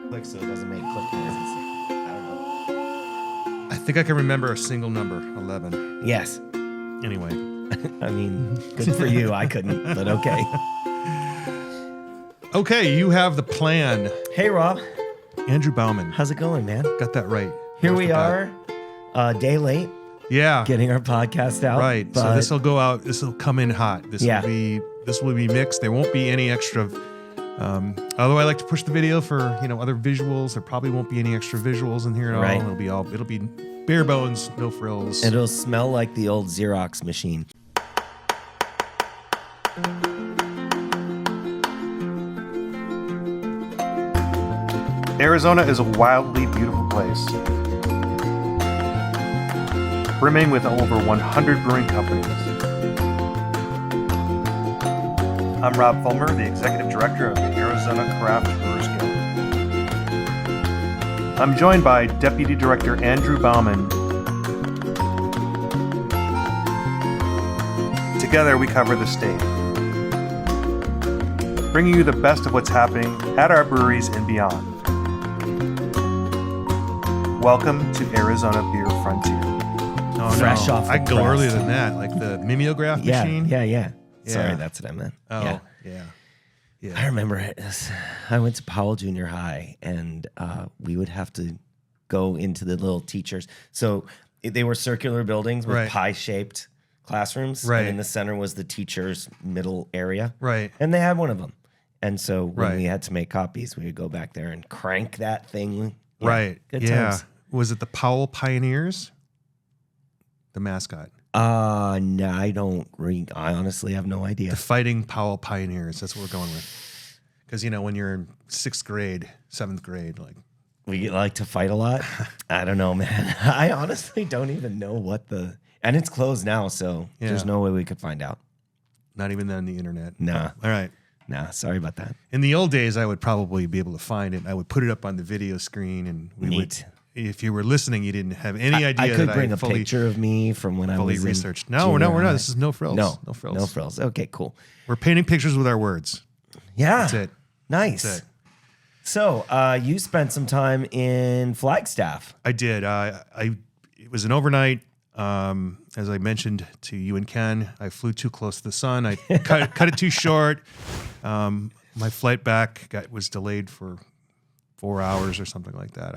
Click so it doesn't make click noises. I don't know. I think I can remember a single number, 11. Yes. Anyway. I mean, good for you. I couldn't, but okay. Okay, you have the plan. Hey, Rob. Andrew Bauman. How's it going, man? Got that right. Here Off we the bat. are, day late, Yeah. getting our podcast out. Right. So but this will go out. This will come in hot. This will be mixed. There won't be any extra. Although I like to push the video for other visuals, there probably won't be any extra visuals in here at Right. all. It'll be bare bones, no frills. It'll smell like the old Xerox machine. Arizona is a wildly beautiful place, brimming with over 100 brewing companies. I'm Rob Fulmer, the Executive Director of the Arizona Craft Brewers Guild. I'm joined by Deputy Director Andrew Bauman. Together we cover the state, bringing you the best of what's happening at our breweries and beyond. Welcome to Arizona Beer Frontier. Oh, Fresh off the I can go press. earlier than that, like the mimeograph machine. Yeah. Yeah. Sorry, that's what I meant. Oh, Yeah. yeah. I remember it. I went to Powell Junior High, and we would have to go into the little teachers. So they were circular buildings with Right. pie-shaped classrooms. Right. And in the center was the teacher's middle area. Right. And they had one of them. And so when Right. we had to make copies, we would go back there and crank that thing. Yeah, Right. Good yeah. times. Was it the Powell Pioneers? The mascot. No, I don't I honestly have no idea. The Fighting Powell Pioneers. That's what we're going with. Because, when you're in 6th grade, 7th grade, like. We like to fight a lot. I don't know, man. I honestly don't even know and it's closed now, so Yeah. there's no way we could find out. Not even on the internet. Nah. All right. Nah, sorry about that. In the old days, I would probably be able to find it. I would put it up on the video screen, and we would. Neat. If you were listening, you didn't have any idea. I could that bring I a fully, picture of me from when I fully was researched. in No, we're not. junior high. This is no frills. No frills. No frills. Okay, cool. We're painting pictures with our words. Yeah. That's it. Nice. That's it. So you spent some time in Flagstaff. I did. It was an overnight. As I mentioned to you and Ken, I flew too close to the sun. I cut it too short. My flight back was delayed for 4 hours or something like that.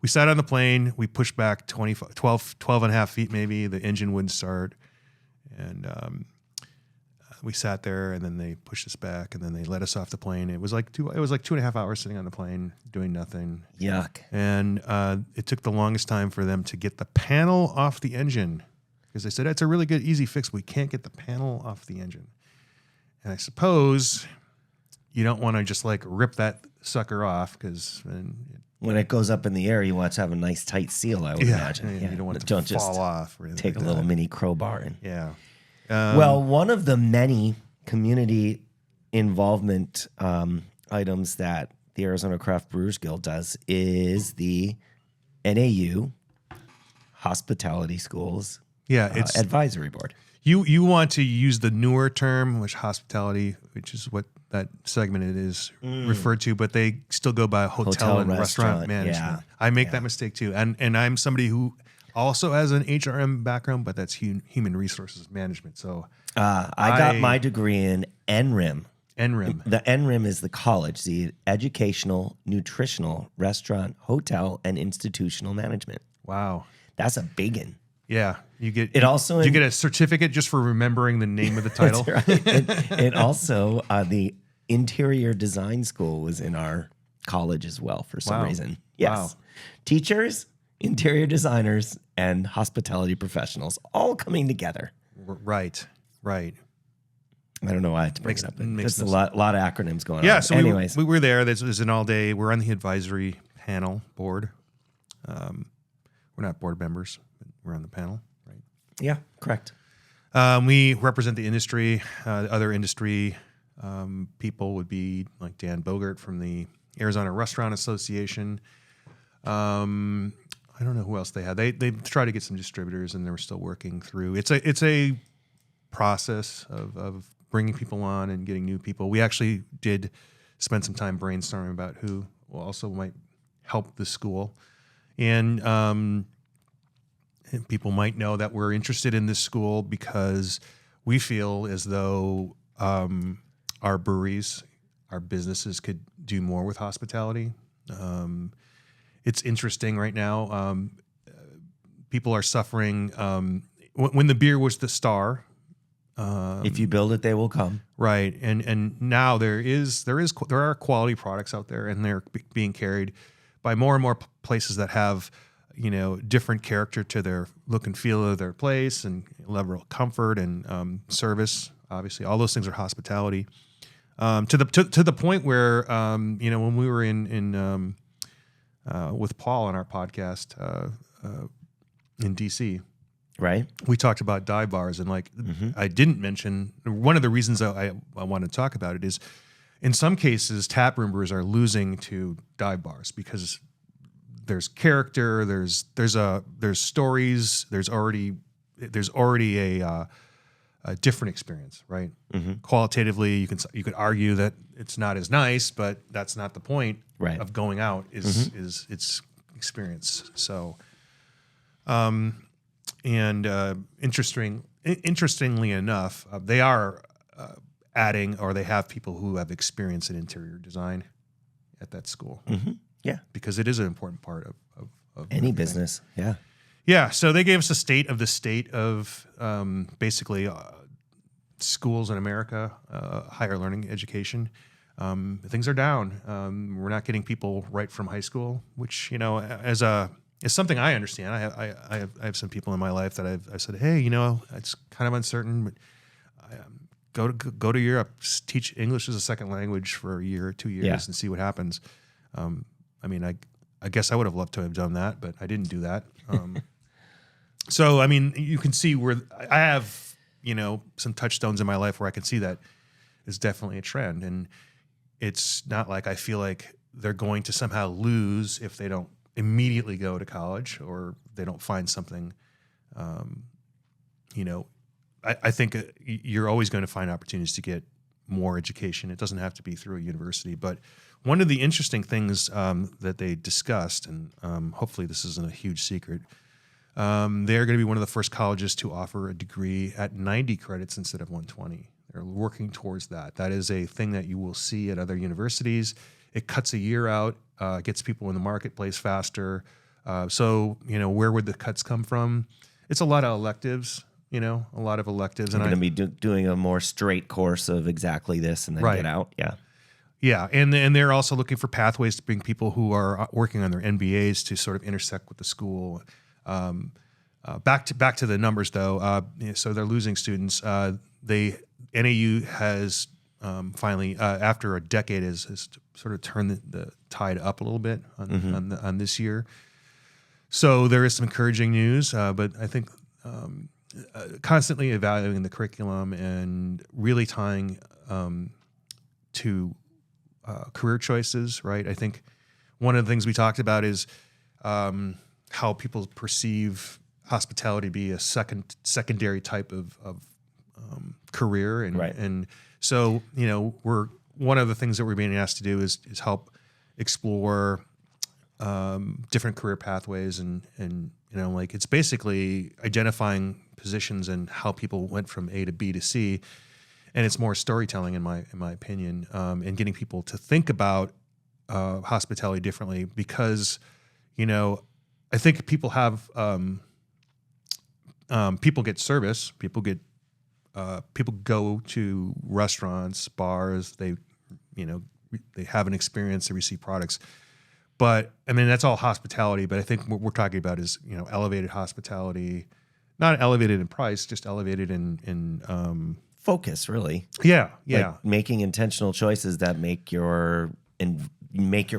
We sat on the plane. We pushed back 12 and a half feet maybe. The engine wouldn't start. And we sat there, and then they pushed us back, and then they let us off the plane. It was like 2.5 hours sitting on the plane doing nothing. Yuck. And it took the longest time for them to get the panel off the engine, because they said, it's a really good, easy fix. We can't get the panel off the engine. And I suppose you don't want to just rip that sucker off, because When it goes up in the air, you want to have a nice tight seal, I would imagine. you don't want it to Don't just fall off. Or anything take like a little that. mini crowbar and Yeah. well, one of the many community involvement items that the Arizona Craft Brewers Guild does is the NAU Hospitality Schools It's Advisory Board. you want to use the newer term, which hospitality, which is what that segment is referred to, but they still go by hotel and restaurant management. yeah. I make that mistake too, and I'm somebody who also has an HRM background, but that's human resources management. So I got my degree in NRIM. NRIM. The NRIM is the college, the Educational, Nutritional, Restaurant, Hotel, and Institutional Management. Wow. That's a big one. Yeah, you get It also you get a certificate just for remembering the name of the title. That's right. It also, the Interior Design School was in our college as well for some Wow. reason. Yes. Wow. Teachers, interior designers, and hospitality professionals all coming together. Right. I don't know why I had to bring Makes- it up. makes There's a no lot of acronyms going on. Yeah, so anyways, we were there. This was an all day. We're on the advisory panel board. We're not board members, but we're on the panel, right? yeah, correct. We represent the industry. Other industry people would be like Dan Bogert from the Arizona Restaurant Association. I don't know who else they had. They tried to get some distributors, and they were still working through. It's a process of bringing people on and getting new people. We actually did spend some time brainstorming about also might help the school. And people might know that we're interested in this school because we feel as though our breweries, our businesses could do more with hospitality. It's interesting right now. People are suffering. When the beer was the star, if you build it, they will come. right? And now there are quality products out there, and they're being carried by more and more places that have, different character to their look and feel of their place, and level of comfort and service. Obviously, all those things are hospitality. To the point where when we were in with Paul on our podcast in DC, Right. we talked about dive bars, and I didn't mention one of the reasons I want to talk about it is, in some cases, taproom brewers are losing to dive bars because there's character, there's stories, there's already a different experience, right? Qualitatively, you could argue that it's not as nice, but that's not the point Right. of going out. Is its experience. So, interestingly enough, they are adding, or they have people who have experience in interior design at that school. Yeah. Because it is an important part of Any everything. business. Yeah. Yeah, so they gave us a state of basically schools in America, higher learning education. Things are down. We're not getting people right from high school, which as something I understand. I have some people in my life that I've said, hey, it's kind of uncertain, but go to Europe, teach English as a second language for a year or 2 years, and see what happens. I guess I would have loved to have done that, but I didn't do that. So, you can see where I have, some touchstones in my life where I can see that is definitely a trend. And it's not like I feel like they're going to somehow lose if they don't immediately go to college or they don't find something. I think you're always going to find opportunities to get more education. It doesn't have to be through a university, but one of the interesting things that they discussed, and hopefully this isn't a huge secret, they're going to be one of the first colleges to offer a degree at 90 credits instead of 120. They're working towards that. That is a thing that you will see at other universities. It cuts a year out, gets people in the marketplace faster. So, where would the cuts come from? It's a lot of electives. A lot of electives. I'm And going to be doing a more straight course of exactly this and then Right. get out. Yeah. Yeah, and they're also looking for pathways to bring people who are working on their MBAs to sort of intersect with the school. Back to the numbers though. So they're losing students. NAU has finally, after a decade, has sort of turned the tide up a little bit on this year. So there is some encouraging news, but I think constantly evaluating the curriculum and really tying to career choices, right? I think one of the things we talked about is how people perceive hospitality to be a secondary type of career, and Right. and so we're one of the things that we're being asked to do is help explore different career pathways, and it's basically identifying positions and how people went from A to B to C. And it's more storytelling, in my opinion, and getting people to think about hospitality differently. Because, I think people have people get service. People go to restaurants, bars. They have an experience. They receive products. But that's all hospitality. But I think what we're talking about is elevated hospitality, not elevated in price, just elevated in Focus, really. Yeah. Like making intentional choices that make your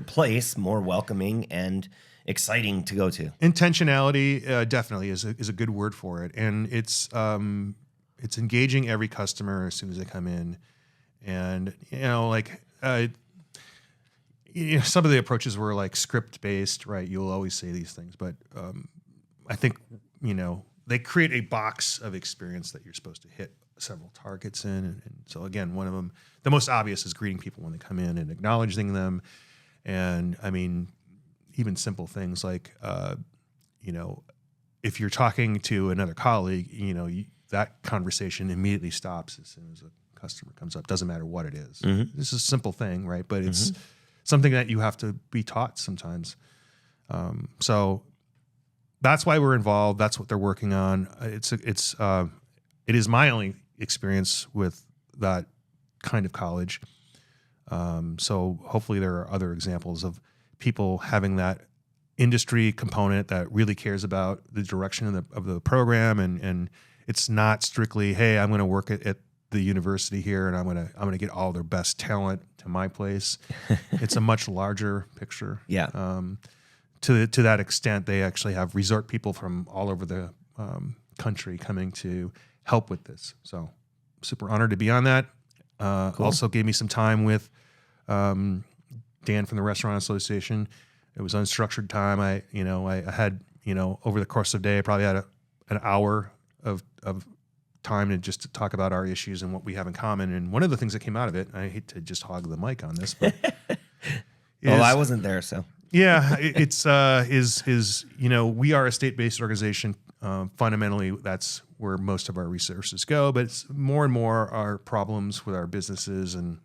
place more welcoming and exciting to go to. Intentionality definitely is a good word for it, and it's engaging every customer as soon as they come in, and some of the approaches were like script based, right? You'll always say these things, but I think they create a box of experience that you're supposed to hit several targets in, and so again, one of them, the most obvious, is greeting people when they come in and acknowledging them, And I mean, even simple things like, you know, if you're talking to another colleague, you know, that conversation immediately stops as soon as a customer comes up. Doesn't matter what it is. This is a simple thing, right? But it's something that you have to be taught sometimes. So that's why we're involved. That's what they're working on. It is my only experience with that kind of college. So hopefully there are other examples of people having that industry component that really cares about the direction of the program, and it's not strictly, hey, I'm going to work at the university here and I'm going to get all their best talent to my place. It's a much larger picture. Yeah. To that extent, they actually have resort people from all over the country coming to help with this. So super honored to be on that. Cool. Also gave me some time with Dan from the Restaurant Association. It was unstructured time. I had, over the course of the day, I probably had an hour of time to talk about our issues and what we have in common. And one of the things that came out of it, I hate to just hog the mic on this, but well, I wasn't there, so. Yeah, it's we are a state-based organization. Fundamentally, that's where most of our resources go. But it's more and more our problems with our businesses and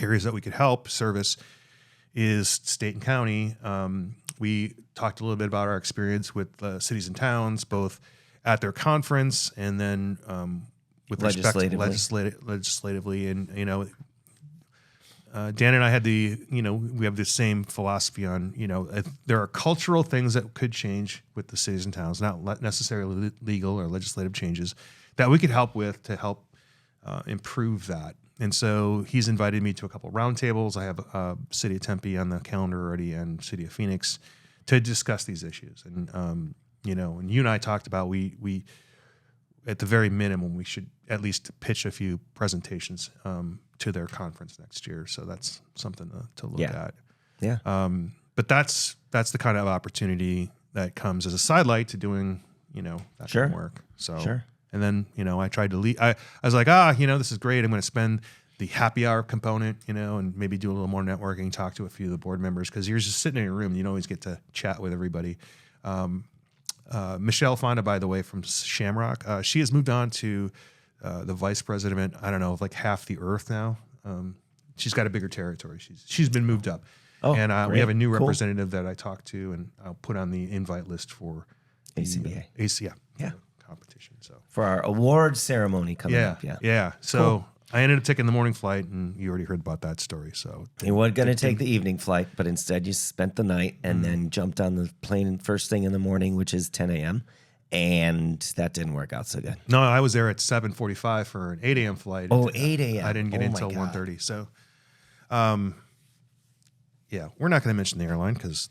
areas that we could help service is state and county. We talked a little bit about our experience with cities and towns, both at their conference and then with respect to legislatively. And Dan and I had we have the same philosophy on, there are cultural things that could change with the cities and towns, not necessarily legal or legislative changes that we could help with to help improve that. And so he's invited me to a couple of roundtables. I have City of Tempe on the calendar already and City of Phoenix to discuss these issues. And, and you and I talked about we at the very minimum, we should at least pitch a few presentations to their conference next year. So that's something to look at. Yeah. But that's the kind of opportunity that comes as a sidelight to doing, that kind of work. So, and then, I tried to lead. I was like, this is great. I'm going to spend the happy hour component, and maybe do a little more networking, talk to a few of the board members, because you're just sitting in your room. You don't always get to chat with everybody. Michelle Fonda, by the way, from Shamrock, she has moved on to the vice president, I don't know, of like half the earth now. She's got a bigger territory. She's been moved up. Oh, and we have a new representative that I talked to, and I'll put on the invite list for ACBA. Yeah. Competition. So for our award ceremony coming up. Yeah. So I ended up taking the morning flight, and you already heard about that story. So you weren't going to take the evening flight, but instead you spent the night and then jumped on the plane first thing in the morning, which is 10 a.m. And that didn't work out so good. No, I was there at 7:45 for an 8 a.m. flight. Oh, 8 a.m. I didn't get in until 1:30. So, we're not going to mention the airline because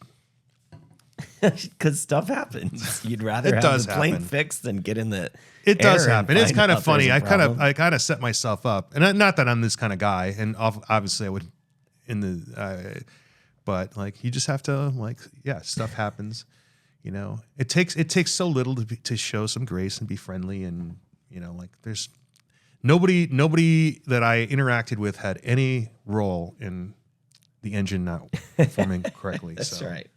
stuff happens. You'd rather have the plane fixed than get in the. It does happen. It's kind of funny. I problem. kind of set myself up, and not that I'm this kind of guy. And obviously, I would but like you just have to stuff happens. It takes so little to show some grace and be friendly, and there's nobody that I interacted with had any role in the engine not performing correctly. That's right.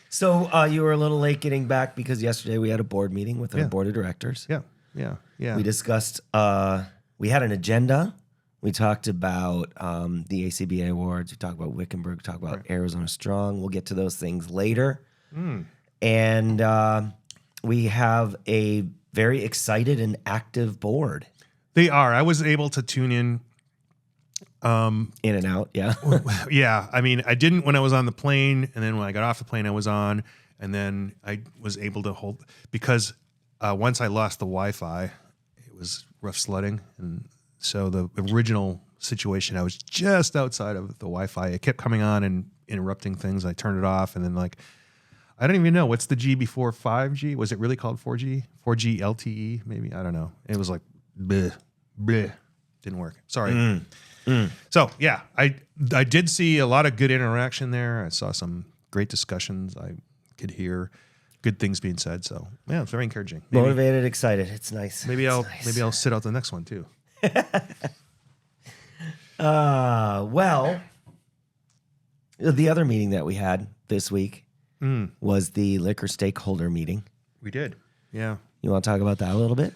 So you were a little late getting back because yesterday we had a board meeting with our board of directors. Yeah. We discussed. We had an agenda. We talked about the ACBA awards. We talked about Wickenburg. We talked about Arizona Strong. We'll get to those things later. And we have a very excited and active board. They are. I was able to tune in. In and out, yeah. Yeah. I mean, I didn't when I was on the plane, and then when I got off the plane, I was on, and then I was able to hold, because once I lost the Wi-Fi, it was rough sledding. And so the original situation, I was just outside of the Wi-Fi. It kept coming on and interrupting things. I turned it off, and then I don't even know. What's the G before 5G? Was it really called 4G? 4G LTE, maybe? I don't know. It was like, bleh. Didn't work. Sorry. So, yeah, I did see a lot of good interaction there. I saw some great discussions. I could hear good things being said. So, yeah, it's very encouraging. Motivated, excited. It's nice. Maybe I'll sit out the next one, too. Well, The other meeting that we had this week was the liquor stakeholder meeting. We did. Yeah. You want to talk about that a little bit?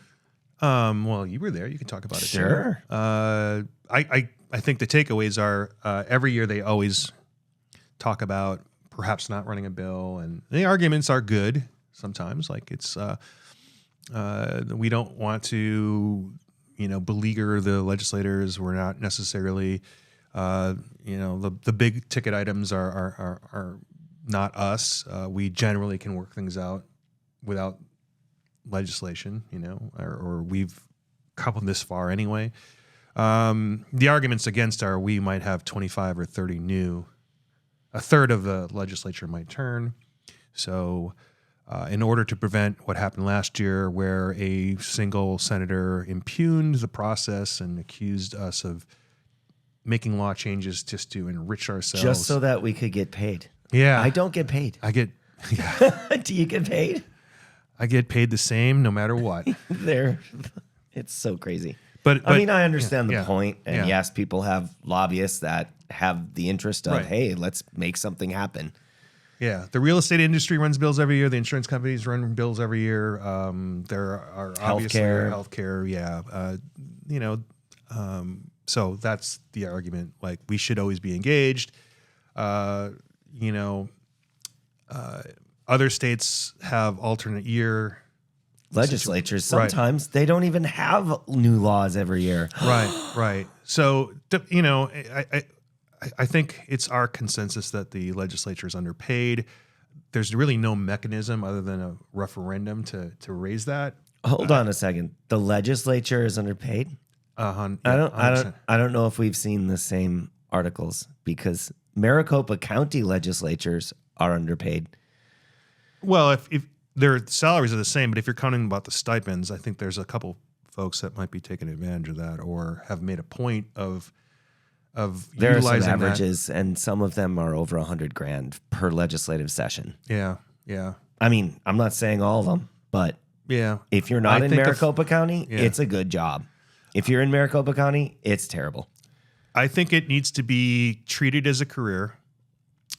Well, you were there. You can talk about it. Sure. Too. I think the takeaways are every year they always talk about perhaps not running a bill, and the arguments are good sometimes. Like it's we don't want to beleaguer the legislators. We're not necessarily the big ticket items are not us. We generally can work things out without legislation, or we've coupled this far anyway. The arguments against are we might have 25 or 30 new, a third of the legislature might turn. So in order to prevent what happened last year where a single senator impugned the process and accused us of making law changes just to enrich ourselves. Just so that we could get paid. Yeah. I don't get paid. Do you get paid? I get paid the same no matter what. It's so crazy. But I mean, I understand the point. And yeah. yes, people have lobbyists that have the interest of, Right. hey, let's make something happen. Yeah, the real estate industry runs bills every year. The insurance companies run bills every year. There are obviously healthcare. Yeah, so that's the argument. Like we should always be engaged. Other states have alternate year Legislatures, sometimes they don't even have new laws every year. Right. So, I think it's our consensus that the legislature is underpaid. There's really no mechanism other than a referendum to raise that. Hold on a second. The legislature is underpaid? I don't know if we've seen the same articles because Maricopa County legislatures are underpaid. Well, if their salaries are the same, but if you're counting about the stipends, I think there's a couple folks that might be taking advantage of that or have made a point of there are utilizing some averages, and some of them are over $100,000 per legislative session. Yeah. I mean, I'm not saying all of them, but yeah, if you're not in Maricopa County, it's a good job. If you're in Maricopa County, it's terrible. I think it needs to be treated as a career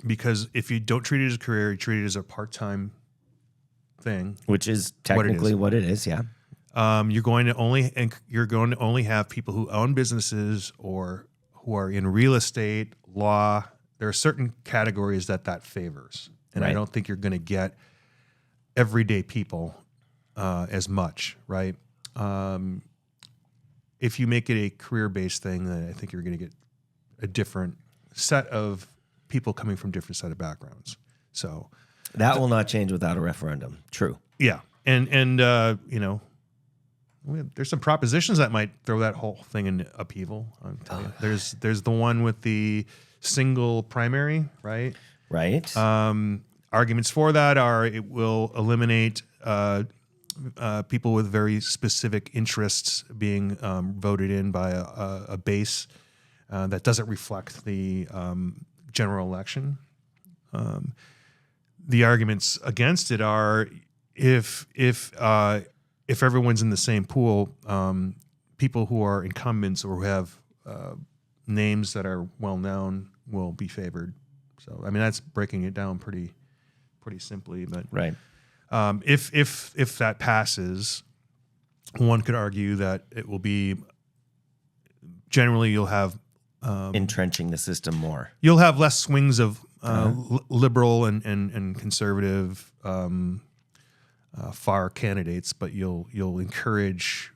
because if you don't treat it as a career, you treat it as a part-time thing, which is technically what it is. Yeah. You're going to only have people who own businesses or who are in real estate, law. There are certain categories that favors, and right. I don't think you're going to get everyday people as much, right? If you make it a career-based thing, then I think you're going to get a different set of people coming from different set of backgrounds. So that will not change without a referendum. True. Yeah, and there's some propositions that might throw that whole thing in upheaval. I'll tell you. There's the one with the single primary, right? Right. Arguments for that are it will eliminate people with very specific interests being voted in by a base that doesn't reflect the general election. The arguments against it are if everyone's in the same pool, people who are incumbents or who have names that are well known will be favored. So I mean that's breaking it down pretty simply, but right. If that passes, one could argue that it will be generally you'll have entrenching the system more. You'll have less swings of liberal and conservative far candidates, but you'll encourage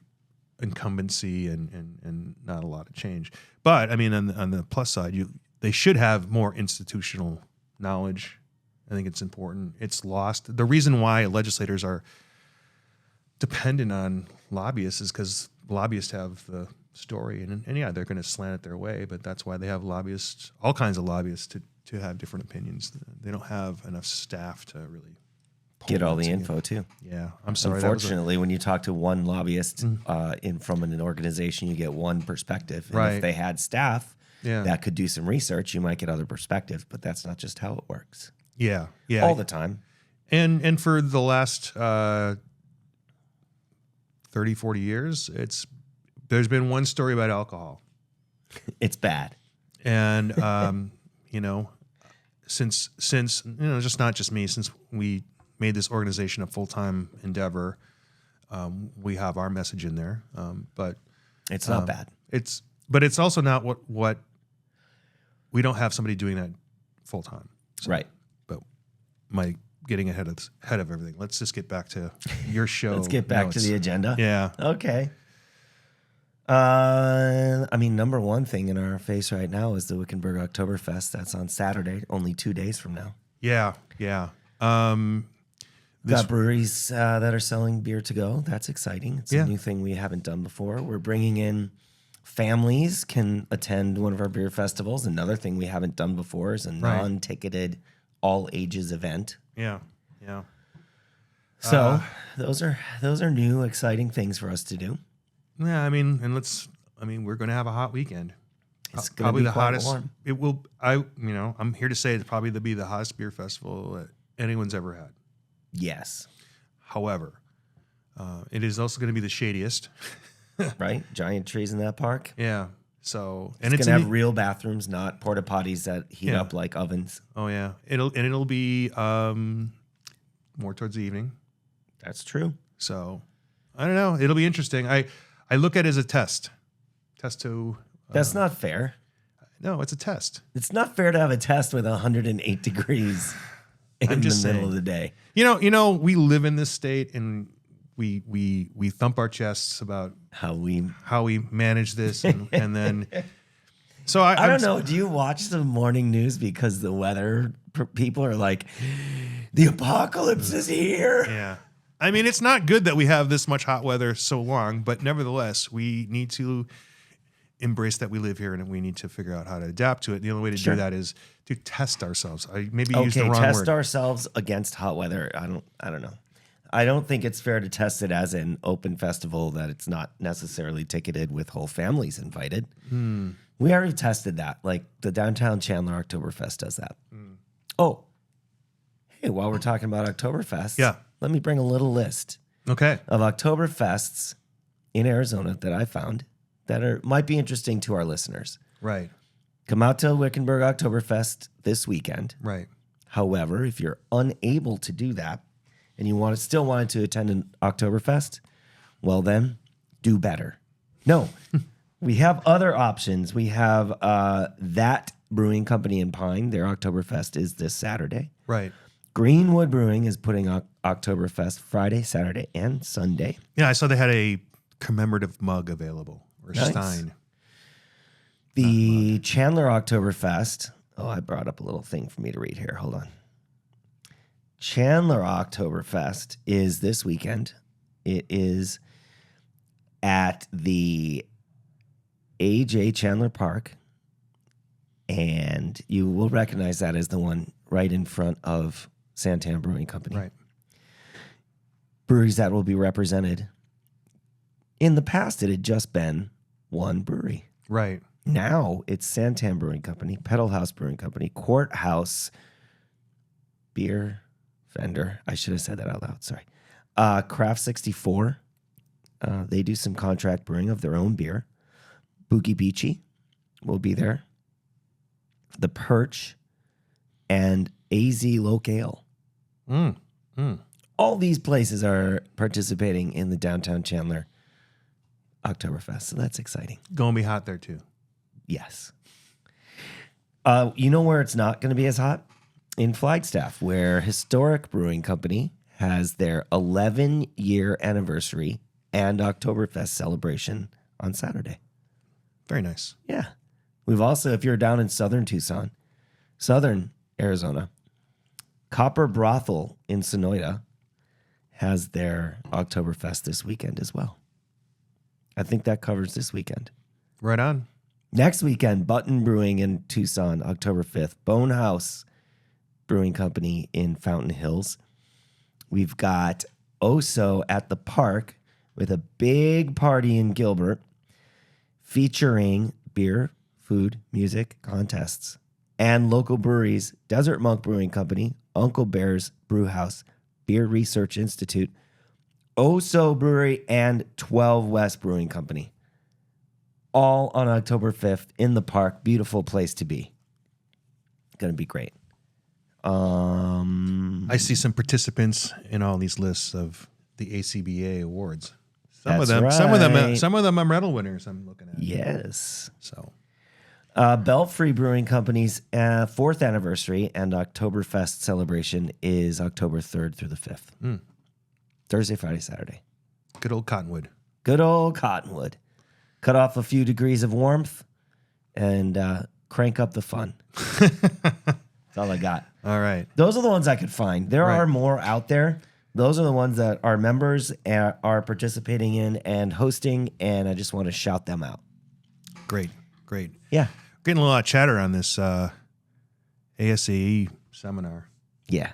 incumbency and not a lot of change. But I mean, on the plus side, they should have more institutional knowledge. I think it's important. It's lost. The reason why legislators are dependent on lobbyists is because lobbyists have the story, and yeah, they're going to slant it their way. But that's why they have lobbyists, all kinds of lobbyists, to have different opinions. They don't have enough staff to really get all the info too. Yeah, I'm sorry. Unfortunately, when you talk to one lobbyist from an organization, you get one perspective. And right. If they had staff yeah. that could do some research, you might get other perspectives. But that's not just how it works. Yeah. All the time. And for the last 30, 40 years, there's been one story about alcohol. It's bad. And since just not just me, since we made this organization a full-time endeavor, we have our message in there. But It's not bad. But it's also not what we don't have somebody doing that full-time. Right. But my getting ahead of everything. Let's just get back to your show. Let's get back to the agenda. Yeah. Okay. Number one thing in our face right now is the Wickenburg Oktoberfest. That's on Saturday, only 2 days from now. Yeah. Got breweries that are selling beer to go. That's exciting. It's a new thing we haven't done before. We're bringing in families can attend one of our beer festivals. Another thing we haven't done before is a non-ticketed all ages event. Yeah. So those are new, exciting things for us to do. Yeah, we're going to have a hot weekend. It's going to be the quite hottest. warm. It will. I'm here to say it's probably be the hottest beer festival that anyone's ever had. Yes. However, it is also going to be the shadiest. Right? Giant trees in that park. Yeah. So It's going to have real bathrooms, not porta potties that heat up like ovens. Oh yeah. It'll be more towards the evening. That's true. So I don't know. It'll be interesting. I look at it as a test. To That's not fair. No, it's a test. It's not fair to have a test with 108 degrees in the middle of the day. You know, we live in this state and we thump our chests about How we manage this and then so I don't know. Do you watch the morning news because the weather people are like, the apocalypse is here? Yeah. I mean, it's not good that we have this much hot weather so long, but nevertheless, we need to embrace that we live here and we need to figure out how to adapt to it. The only way to do that is to test ourselves. I maybe use the wrong word. Test ourselves against hot weather. I don't know. I don't think it's fair to test it as an open festival that it's not necessarily ticketed with whole families invited. We already tested that. Like the downtown Chandler Oktoberfest does that. Oh, hey, while we're talking about Oktoberfest, let me bring a little list of Oktoberfests in Arizona that I found that might be interesting to our listeners. Right. Come out to Wickenburg Oktoberfest this weekend. Right. However, if you're unable to do that and you still wanted to attend an Oktoberfest, well then, do better. No, we have other options. We have that Brewing Company in Pine. Their Oktoberfest is this Saturday. Right. Greenwood Brewing is putting Oktoberfest Friday, Saturday, and Sunday. Yeah, I saw they had a commemorative mug available, or stein. The Chandler Oktoberfest. Oh, I brought up a little thing for me to read here. Hold on. Chandler Oktoberfest is this weekend. It is at the A.J. Chandler Park. And you will recognize that as the one right in front of Santan Brewing Company. Right. Breweries that will be represented. In the past, it had just been one brewery. Right. Now it's Santan Brewing Company, Pedal House Brewing Company, Courthouse Beer Vendor. I should have said that out loud. Sorry. Craft 64. They do some contract brewing of their own beer. Boogie Beachy will be there. The Perch and AZ Locale. All these places are participating in the downtown Chandler Oktoberfest, so that's exciting. Gonna be hot there too. Yes. You know where it's not going to be as hot? In Flagstaff, where Historic Brewing Company has their 11-year anniversary and Oktoberfest celebration on Saturday. Very nice. Yeah. We've also, if you're down in southern Tucson, southern Arizona, Copper Brothel in Sonoyta has their Oktoberfest this weekend as well. I think that covers this weekend. Right on. Next weekend, Button Brewing in Tucson, October 5th. Bone House Brewing Company in Fountain Hills. We've got Oso at the park with a big party in Gilbert featuring beer, food, music, contests, and local breweries, Desert Monk Brewing Company, Uncle Bear's Brew House, Beer Research Institute, Oso Brewery, and 12 West Brewing Company. All on October 5th in the park. Beautiful place to be. Going to be great. I see some participants in all these lists of the ACBA awards. Some That's of them are medal winners. I'm looking at. Yes. So, Belfry Brewing Company's 4th anniversary and Oktoberfest celebration is October 3rd through the 5th. Thursday, Friday, Saturday. good old Cottonwood. Good old Cottonwood. Cut off a few degrees of warmth and crank up the fun. That's all I got. All right. Those are the ones I could find. There Right. are more out there. Those are the ones that our members are participating in and hosting, and I just want to shout them out. Great. Yeah. Getting a lot of chatter on this ASAE seminar. Yeah.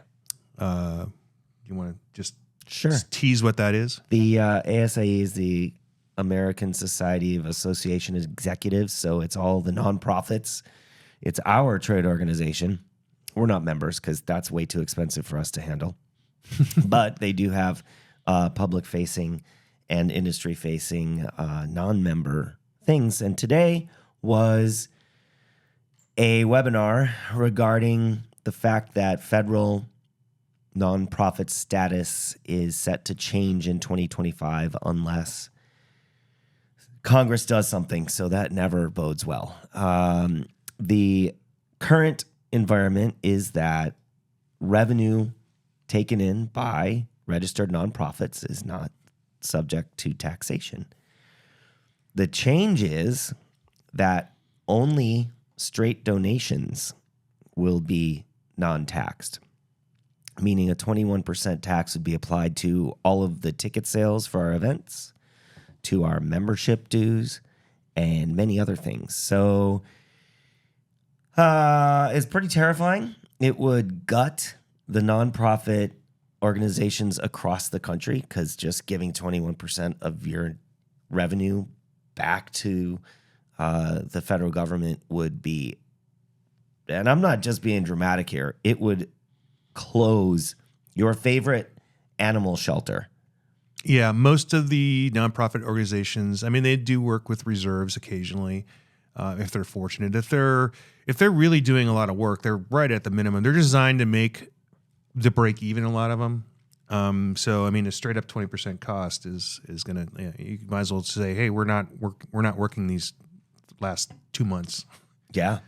You want to just Sure. tease what that is? The ASAE is the American Society of Association Executives, so it's all the nonprofits. It's our trade organization. We're not members because that's way too expensive for us to handle. But they do have public-facing and industry-facing non-member things. And today was a webinar regarding the fact that federal nonprofit status is set to change in 2025 unless Congress does something. So that never bodes well. The current environment is that revenue taken in by registered nonprofits is not subject to taxation. The change is that only straight donations will be non-taxed, meaning a 21% tax would be applied to all of the ticket sales for our events, to our membership dues, and many other things. So it's pretty terrifying. It would gut the nonprofit organizations across the country because just giving 21% of your revenue back to the federal government would be, and I'm not just being dramatic here, it would close your favorite animal shelter. Yeah, most of the nonprofit organizations, I mean, they do work with reserves occasionally, if they're fortunate. If they're really doing a lot of work, they're right at the minimum. They're designed to make the break even. A lot of them. So I mean, a straight up 20% cost is gonna. Yeah, you might as well say, hey, we're not working these last 2 months. Yeah.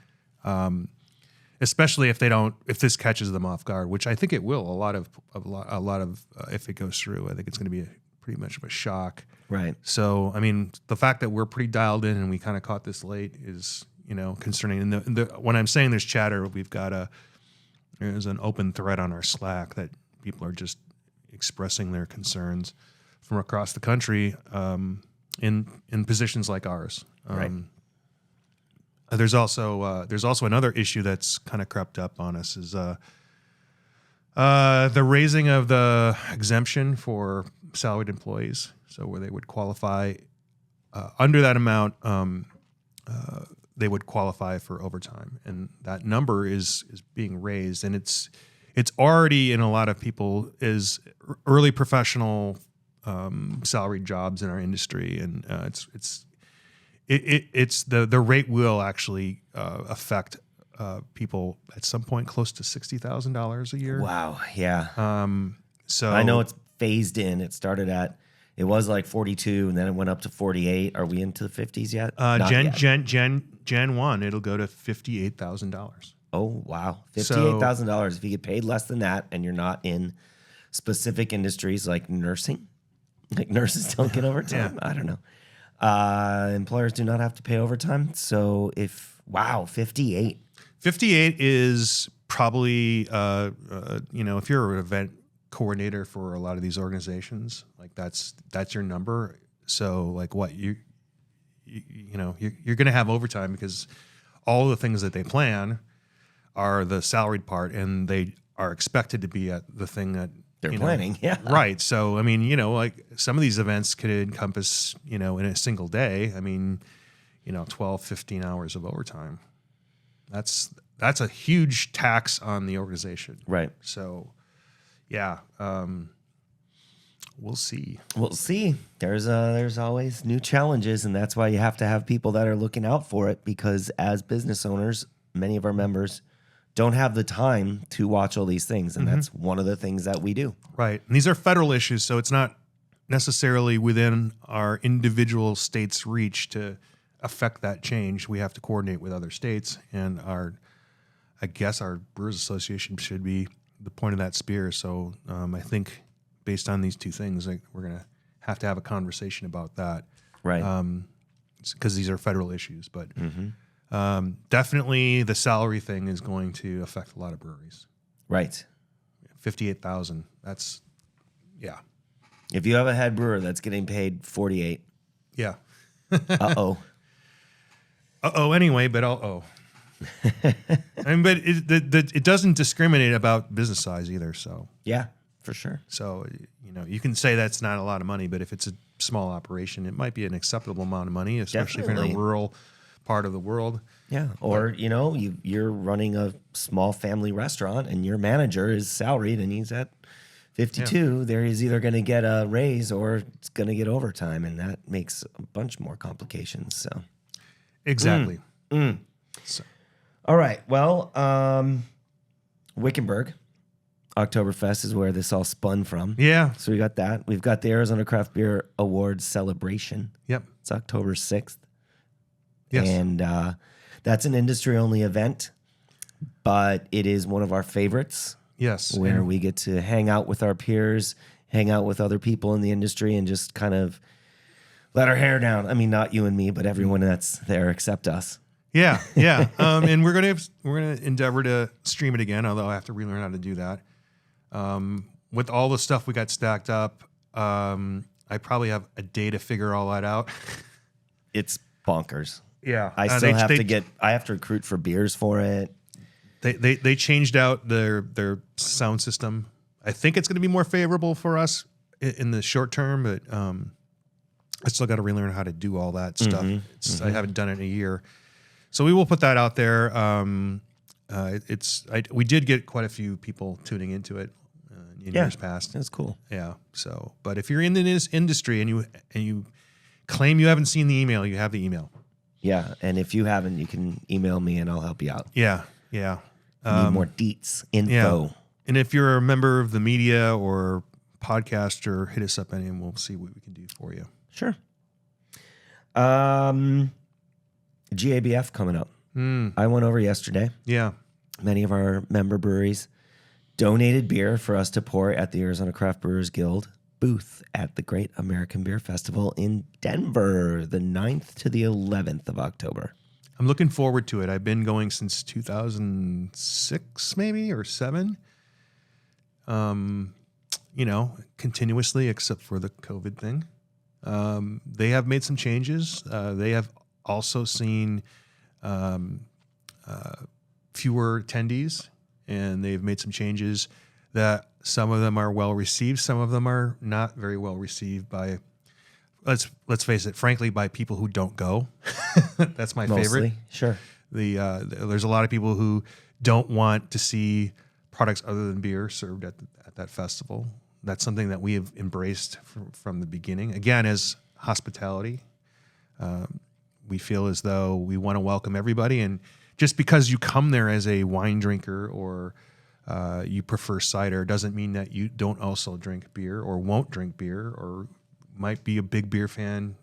Especially if this catches them off guard, which I think it will. A lot of if it goes through, I think it's going to be pretty much of a shock. Right. So, I mean, the fact that we're pretty dialed in and we kind of caught this late is, concerning. And when I'm saying there's chatter, we've got there's an open thread on our Slack that people are just expressing their concerns from across the country in positions like ours. Right. There's also another issue that's kind of crept up on us is the raising of the exemption for salaried employees. So where they would qualify under that amount, they would qualify for overtime, and that number is being raised, and it's already in a lot of people is early professional salaried jobs in our industry, and it's the rate will actually affect people at some point close to $60,000 a year. Wow. Yeah. So I know it's phased in. It was like 42 and then it went up to 48. Are we into the 50s yet? Not yet. Jan 1, it'll go to $58,000. Oh, wow. $58,000. If you get paid less than that and you're not in specific industries like nursing, like nurses don't get overtime. Yeah. I don't know. Employers do not have to pay overtime. So 58. 58 is probably, if you're an event coordinator for a lot of these organizations, like that's your number. So like what you're going to have overtime because all the things that they plan are the salaried part, and they are expected to be at the thing that They're planning. Yeah. Right. So, I mean, like some of these events could encompass, in a single day, 12, 15 hours of overtime. That's a huge tax on the organization. Right. So, yeah, we'll see. We'll see. There's always new challenges, and that's why you have to have people that are looking out for it, because as business owners, many of our members don't have the time to watch all these things. And that's one of the things that we do. Right. And these are federal issues, so it's not necessarily within our individual states' reach to affect that change. We have to coordinate with other states, and I guess our Brewers Association should be the point of that spear. So I think based on these two things, we're going to have a conversation about that. Right. Because these are federal issues. But definitely the salary thing is going to affect a lot of breweries. Right. 58,000. That's, yeah. If you have a head brewer that's getting paid 48, Yeah. uh-oh. Anyway, but I mean, but it doesn't discriminate about business size either. So Yeah, for sure. So, you can say that's not a lot of money, but if it's a small operation, it might be an acceptable amount of money, especially if you're in Definitely. a rural part of the world. Yeah. Or, you're running a small family restaurant and your manager is salaried and he's at 52. There he's either going to get a raise or it's going to get overtime. And that makes a bunch more complications. So, Exactly. So, all right. Well, Wickenburg, Oktoberfest is where this all spun from. yeah. So we got that. We've got the Arizona Craft Beer Awards celebration. Yep. It's October 6th. Yes. And that's an industry-only event, but it is one of our favorites Yes. where And- we get to hang out with our peers, hang out with other people in the industry, and just kind of let our hair down. I mean, not you and me, but everyone that's there except us. Yeah. Yeah. And we're gonna endeavor to stream it again, although I have to relearn how to do that. With all the stuff we got stacked up, I probably have a day to figure all that out. It's bonkers. Yeah. I still have I have to recruit for beers for it. They changed out their sound system. I think it's going to be more favorable for us in the short term, but I still got to relearn how to do all that stuff. I haven't done it in a year, so we will put that out there. We did get quite a few people tuning into it in years past. That's cool. Yeah. So, but if you're in this industry and you claim you haven't seen the email, you have the email. Yeah, and if you haven't, you can email me and I'll help you out. Yeah. Yeah. Need more deets, info. Yeah. And if you're a member of the media or podcaster, hit us up and we'll see what we can do for you. Sure. GABF coming up. I went over yesterday. Yeah. Many of our member breweries donated beer for us to pour at the Arizona Craft Brewers Guild booth at the Great American Beer Festival in Denver, the 9th to the 11th of October. I'm looking forward to it. I've been going since 2006, maybe, or 7. Continuously, except for the COVID thing. They have made some changes. They have also seen fewer attendees, and they've made some changes that some of them are well received. Some of them are not very well received by, let's face it, frankly, by people who don't go. That's my Mostly, favorite. sure. There's a lot of people who don't want to see products other than beer served at that festival. That's something that we have embraced from the beginning. Again, as hospitality, we feel as though we want to welcome everybody. And just because you come there as a wine drinker or you prefer cider doesn't mean that you don't also drink beer or won't drink beer or might be a big beer fan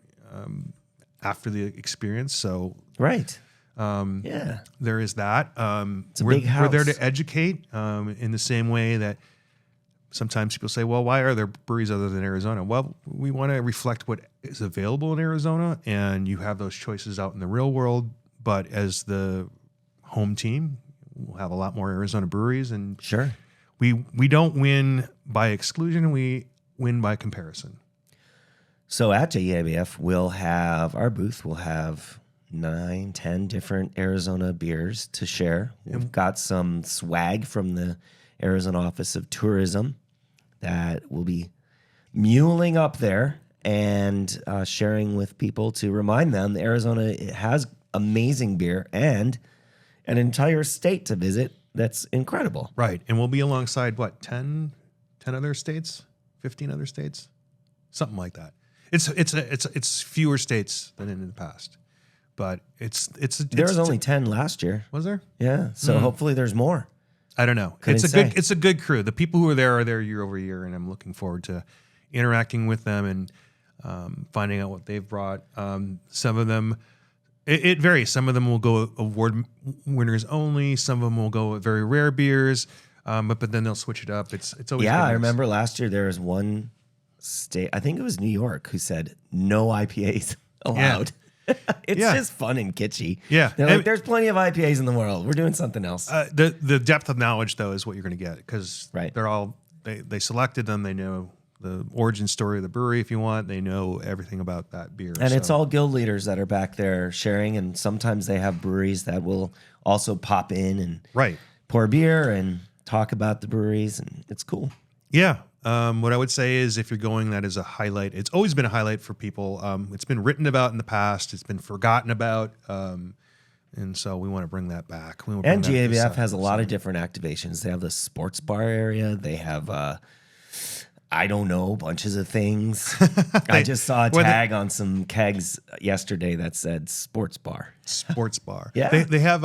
after the experience. So Right. yeah, there is that. It's a we're, big house. We're there to educate in the same way that sometimes people say, well, why are there breweries other than Arizona? Well, we want to reflect what is available in Arizona, and you have those choices out in the real world. But as the home team, we'll have a lot more Arizona breweries, and Sure. we don't win by exclusion, we win by comparison. So at JEABF, we'll have our booth. We'll have 9, 10 different Arizona beers to share. We've got some swag from the Arizona Office of Tourism that we'll be muling up there and sharing with people to remind them that Arizona has amazing beer and an entire state to visit that's incredible. Right. And we'll be alongside, 10 other states, 15 other states, something like that. It's fewer states than in the past. but There was only 10 last year. was there? Yeah. So hopefully there's more. I don't know. Couldn't say. It's a good crew. The people who are there year over year, and I'm looking forward to interacting with them and finding out what they've brought. Some of them, it varies. Some of them will go award winners only. Some of them will go with very rare beers, but then they'll switch it up. It's always Yeah, good I news. remember last year there was one state, I think it was New York, who said no IPAs allowed. It's Yeah. just fun and kitschy. Yeah. They're like, And- there's plenty of IPAs in the world. We're doing something else. The depth of knowledge though is what you're going to get because Right. they're all they selected them. They know the origin story of the brewery if you want. They know everything about that beer. And it's So- all guild leaders that are back there sharing, and sometimes they have breweries that will also pop in and right. pour beer and talk about the breweries, and it's cool. Yeah. What I would say is if you're going, that is a highlight. It's always been a highlight for people. It's been written about in the past. It's been forgotten about. And so we want to bring that back. We want to And bring that GABF this has a up. lot of different activations. They have the sports bar area. They have, I don't know, bunches of things. I just saw a well, they- tag on some kegs yesterday that said sports bar. Sports bar. Yeah. They have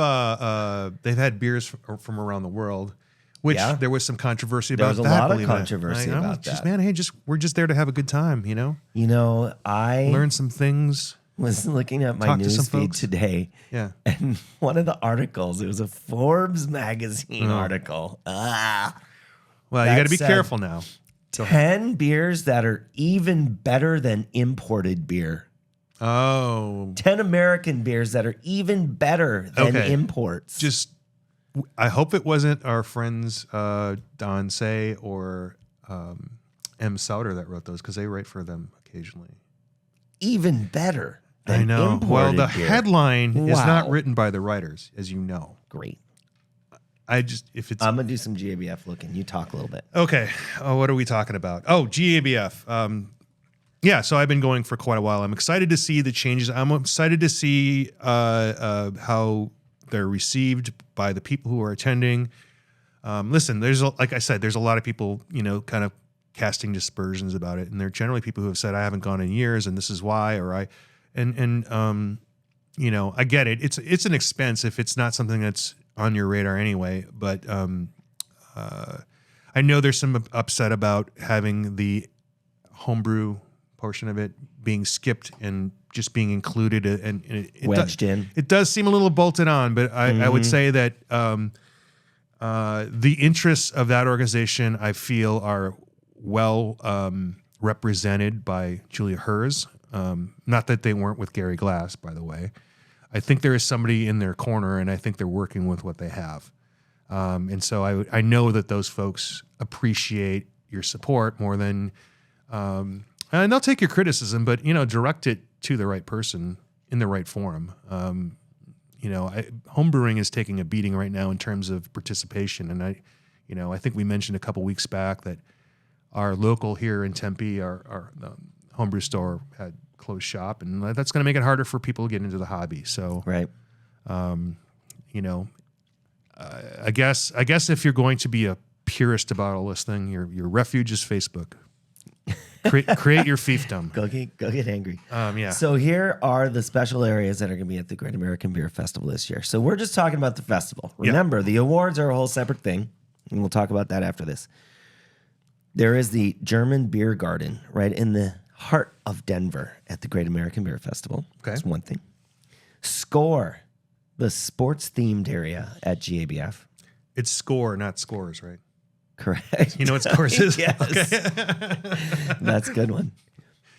they've had beers from around the world, which Yeah. there was some controversy There about. was a that, lot of believe it. controversy I'm about just, that. Man, hey, we're just there to have a good time, you know? You know, I Learn some things. was looking at my Talk to some newsfeed folks. today, Yeah. and one of the articles, it was a Forbes magazine Oh. article. Well, you That got to be said- careful now. 10 beers that are even better than imported beer. Oh, 10 American beers that are even better than Okay. imports. I hope it wasn't our friends Don Say or M. Sauter that wrote those because they write for them occasionally. even better than I know. Well, imported the beer. headline is not Wow. written by the writers, as you know. Great. If it's I'm going to do some GABF looking. You talk a little bit. okay. Oh, what are we talking about? Oh, GABF. Yeah, so I've been going for quite a while. I'm excited to see the changes. I'm excited to see how they're received by the people who are attending. Listen, like I said, there's a lot of people, kind of casting dispersions about it, and they're generally people who have said, "I haven't gone in years, and this is why," or I get it. It's an expense if it's not something that's on your radar anyway. But I know there's some upset about having the homebrew portion of it being skipped and just being included and it Wedged in. It does seem a little bolted on, but I would say that the interests of that organization, I feel, are well represented by Julia Herz. Not that they weren't with Gary Glass, by the way. I think there is somebody in their corner, and I think they're working with what they have. And so I know that those folks appreciate your support more than, and they'll take your criticism, but direct it to the right person in the right forum. Homebrewing is taking a beating right now in terms of participation, and I think we mentioned a couple weeks back that our local here in Tempe, our homebrew store had closed shop, and that's going to make it harder for people to get into the hobby. So, Right. I guess if you're going to be a purist about all this thing, your refuge is Facebook. Create your fiefdom. Go get angry. Yeah. So here are the special areas that are going to be at the Great American Beer Festival this year. So we're just talking about the festival. Remember, the awards are a whole separate thing, and we'll talk about that after this. There is the German Beer Garden right in the heart of Denver at the Great American Beer Festival. Okay. That's one thing. Score, the sports-themed area at GABF. It's Score, not Scores, right? Correct. You know what Scores is? Yes. That's a good one.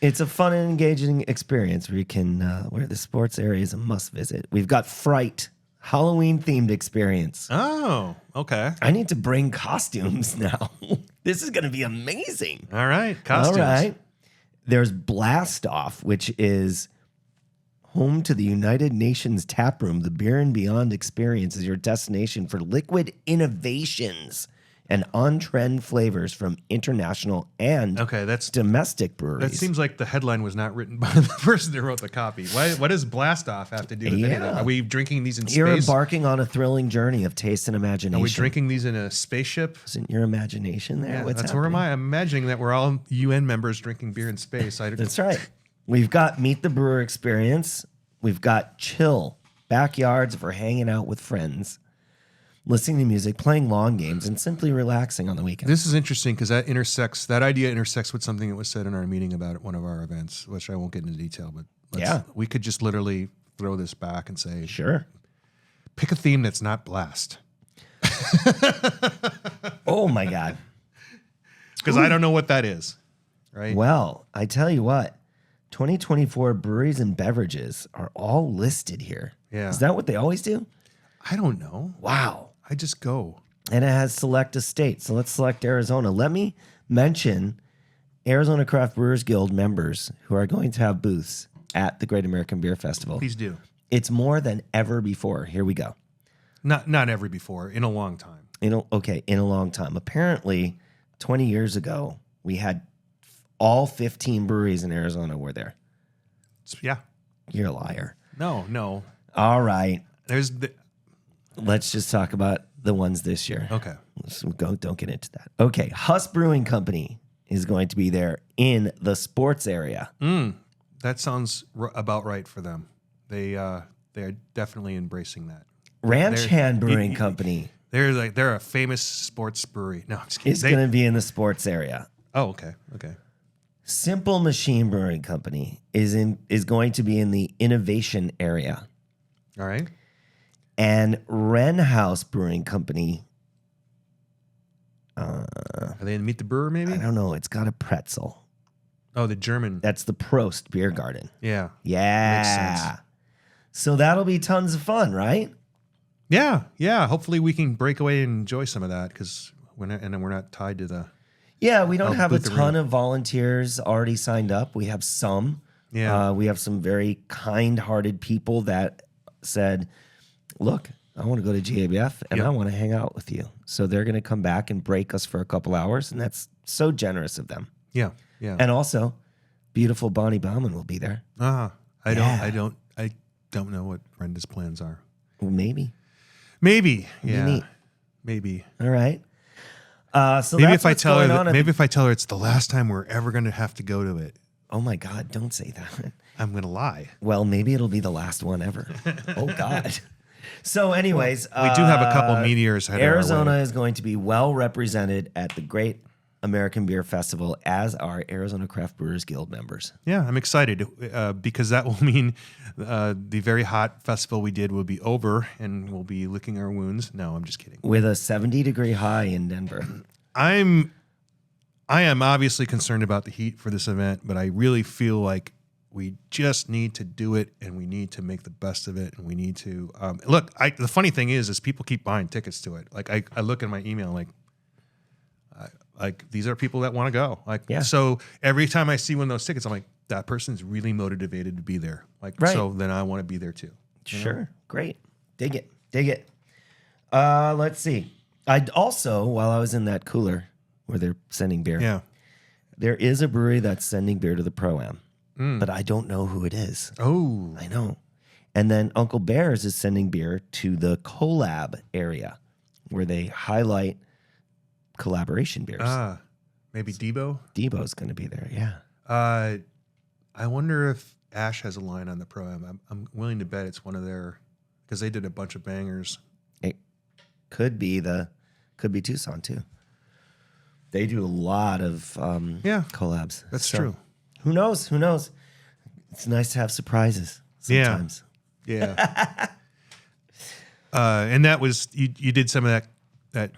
It's a fun and engaging experience where you can, where the sports area is a must visit. We've got Fright, Halloween themed experience. Oh, okay. I need to bring costumes now. This is going to be amazing. All right. Costumes. All right. There's Blast Off, which is home to the United Nations Tap Room. The Beer and Beyond experience is your destination for liquid innovations and on-trend flavors from international and Okay, domestic breweries. that seems like the headline was not written by the person that wrote the copy. What does Blast Off have to do with any of that? Yeah. Are we drinking these in You're space? embarking on a thrilling journey of taste and imagination. Are we drinking these in a spaceship? Isn't your imagination there? Yeah, What's that's where am happening? I? I'm imagining that we're all UN members drinking beer in space. That's right. We've got Meet the Brewer experience, We've got chill backyards for hanging out with friends, listening to music, playing long games, and simply relaxing on the weekend. This is interesting because that idea intersects with something that was said in our meeting about one of our events, which I won't get into detail, but we could just literally throw this back and say, Sure. pick a theme that's not blast. Oh my God. Because I don't know what that is, right? Well, I tell you what, 2024 breweries and beverages are all listed here. Yeah. Is that what they always do? I don't know. Wow. I just go. And it has select a state. So let's select Arizona. Let me mention Arizona Craft Brewers Guild members who are going to have booths at the Great American Beer Festival. Please do. It's more than ever before. Here we go. Not ever before, in a long time. In a long time. Apparently, 20 years ago, we had all 15 breweries in Arizona were there. Yeah. You're a liar. No. All right. Let's just talk about the ones this year. Okay. Don't get into that. Okay. Huss Brewing Company is going to be there in the sports area. That sounds about right for them. They are definitely embracing that. Ranch Hand Brewing Company They're a famous sports brewery. No, I'm just kidding. is going to be in the sports area. Oh, okay. Simple Machine Brewing Company is going to be in the innovation area. All right. And Wren House Brewing Company. Are they in Meet the Brewer, maybe? I don't know. It's got a pretzel. Oh, the German. That's the Prost Beer Garden. Yeah. Yeah. Makes sense. So that'll be tons of fun, right? Yeah. Hopefully we can break away and enjoy some of that because we're not tied to the. Yeah, we don't have a booth ton arena. of volunteers already signed up. We have some. Yeah. We have some very kind-hearted people that said, look, I want to go to GABF and I want to hang out with you. So they're going to come back and break us for a couple hours. And that's so generous of them. Yeah. And also, beautiful Bonnie Bauman will be there. I don't know what Brenda's plans are. Well, maybe. Maybe. Yeah. Neat. Maybe. All right. So Maybe that's if I what's tell her going on that, at maybe if I tell her it's the last time we're ever going to have to go to it, Oh my God, don't say that. I'm going to lie. Well, maybe it'll be the last one ever. Oh God. So anyways, We do have a couple meteors headed our way. Arizona is going to be well represented at the Great American Beer Festival as our Arizona Craft Brewers Guild members. Yeah, I'm excited because that will mean the very hot festival we did will be over and we'll be licking our wounds. No, I'm just kidding. With a 70-degree high in Denver. I am obviously concerned about the heat for this event, but I really feel like we just need to do it and we need to make the best of it. And we need to look. The funny thing is people keep buying tickets to it. Like I look at my email, like these are people that want to go. So every time I see one of those tickets, I'm like, that person's really motivated to be there. So then I want to be there too. Sure. Great. Dig it. Let's see. I'd also, while I was in that cooler where they're sending beer, there is a brewery that's sending beer to the Pro-Am, but I don't know who it is. Oh, I know. And then Uncle Bear's is sending beer to the Collab area where they highlight collaboration beers. Maybe Debo? Debo's going to be there, yeah. I wonder if Ash has a line on the Pro-Am. I'm willing to bet it's one of their, because they did a bunch of bangers. It could be Tucson too. They do a lot of collabs. That's true. Who knows? It's nice to have surprises sometimes. Yeah. And that was, you did some of that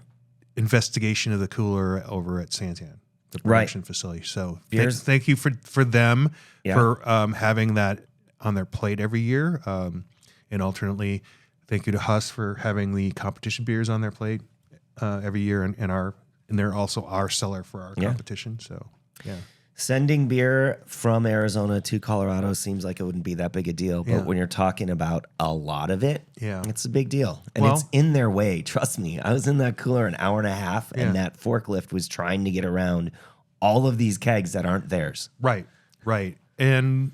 investigation of the cooler over at Santan, the production facility. So thank you for them for having that on their plate every year. And alternately, thank you to Huss for having the competition beers on their plate every year, and they're also our seller for our competition. So Sending beer from Arizona to Colorado seems like it wouldn't be that big a deal, but when you're talking about a lot of it, it's a big deal. And it's in their way. Trust me. I was in that cooler an hour and a half, and that forklift was trying to get around all of these kegs that aren't theirs. Right. And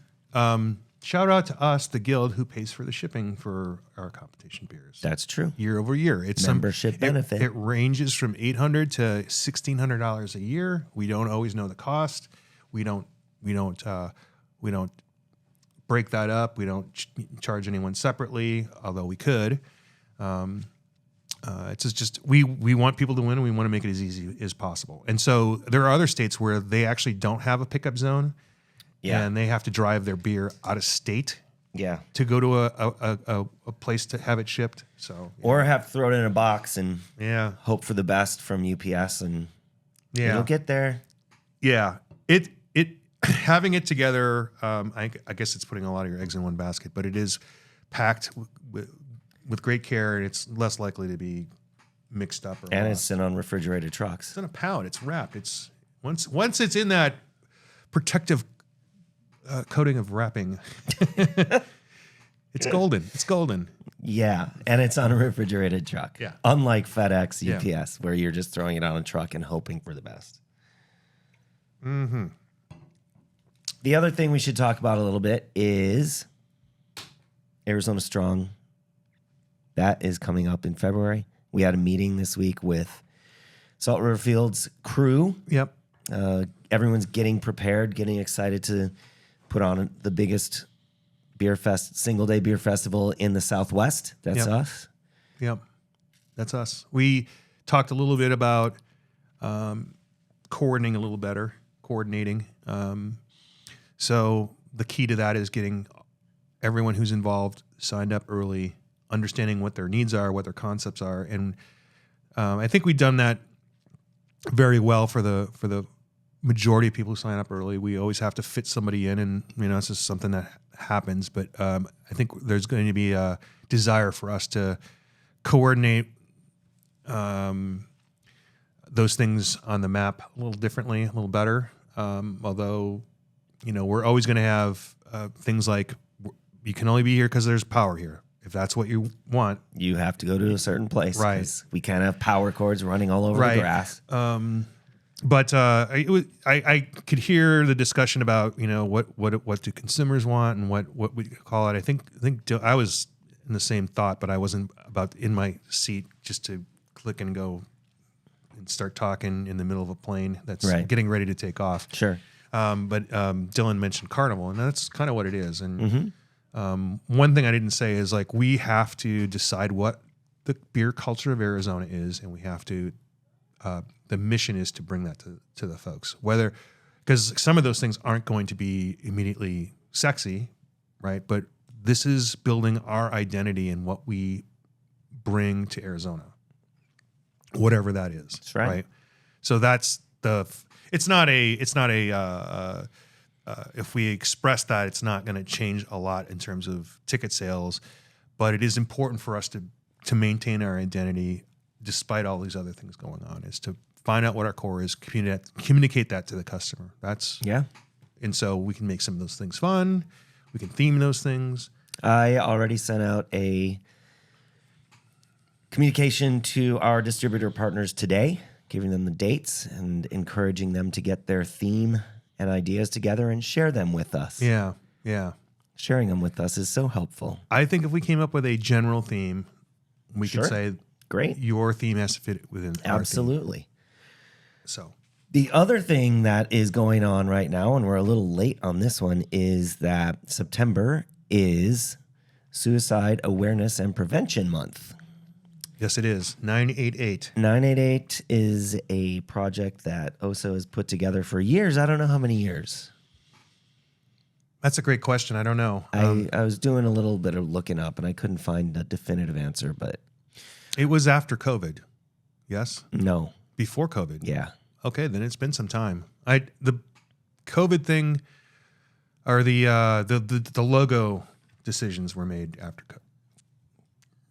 shout out to us, the guild, who pays for the shipping for our competition beers. That's true. Year over year. It's membership benefit. It ranges from $800 to $1,600 a year. We don't always know the cost. We don't break that up. We don't charge anyone separately, although we could. It's just we want people to win, and we want to make it as easy as possible. And so there are other states where they actually don't have a pickup zone, and they have to drive their beer out of state, to go to a place to have it shipped. So or have to throw it in a box and hope for the best from UPS, and it'll get there. Yeah, it having it together. I guess it's putting a lot of your eggs in one basket, but it is packed with great care, and it's less likely to be mixed up. And it's sent on refrigerated trucks. It's in a pouch. It's wrapped. It's once it's in that protective coating of wrapping, it's golden. It's golden. Yeah, and it's on a refrigerated truck. Yeah. Unlike FedEx, UPS, where you're just throwing it on a truck and hoping for the best. Mm-hmm. The other thing we should talk about a little bit is Arizona Strong. That is coming up in February. We had a meeting this week with Salt River Field's crew. Yep. Everyone's getting prepared, getting excited to put on the biggest single-day beer festival in the Southwest. That's us. Yep. That's us. We talked a little bit about coordinating a little better, So the key to that is getting everyone who's involved signed up early, understanding what their needs are, what their concepts are, and I think we've done that very well for the majority of people who sign up early. We always have to fit somebody in, and it's just something that happens. But I think there's going to be a desire for us to coordinate those things on the map a little differently, a little better. Although, we're always going to have things like you can only be here because there's power here. If that's what you want, you have to go to a certain place. Right. We can't have power cords running all over the grass. But I could hear the discussion about what do consumers want and what we call it. I think I was in the same thought, but I wasn't about in my seat just to click and go and start talking in the middle of a plane that's getting ready to take off. Sure. But Dylan mentioned Carnival, and that's kind of what it is. And one thing I didn't say is we have to decide what the beer culture of Arizona is, and we have to. The mission is to bring that to the folks, because some of those things aren't going to be immediately sexy, right? But this is building our identity and what we bring to Arizona, whatever that is. That's right. So that's it's not a if we express that, it's not going to change a lot in terms of ticket sales, but it is important for us to maintain our identity despite all these other things going on, is to find out what our core is, communicate that to the customer. And so we can make some of those things fun. We can theme those things. I already sent out a communication to our distributor partners today, giving them the dates and encouraging them to get their theme and ideas together and share them with us. Yeah. Sharing them with us is so helpful. I think if we came up with a general theme, we could say, great, your theme has to fit within absolutely. Our theme. So the other thing that is going on right now, and we're a little late on this one, is that September is Suicide Awareness and Prevention Month. Yes, it is. 988. 988 is a project that OSO has put together for years. I don't know how many years. That's a great question. I don't know. I was doing a little bit of looking up, and I couldn't find a definitive answer, but... It was after COVID, yes? No. Before COVID? Yeah. Okay, then it's been some time. The COVID thing, or the logo decisions were made after COVID.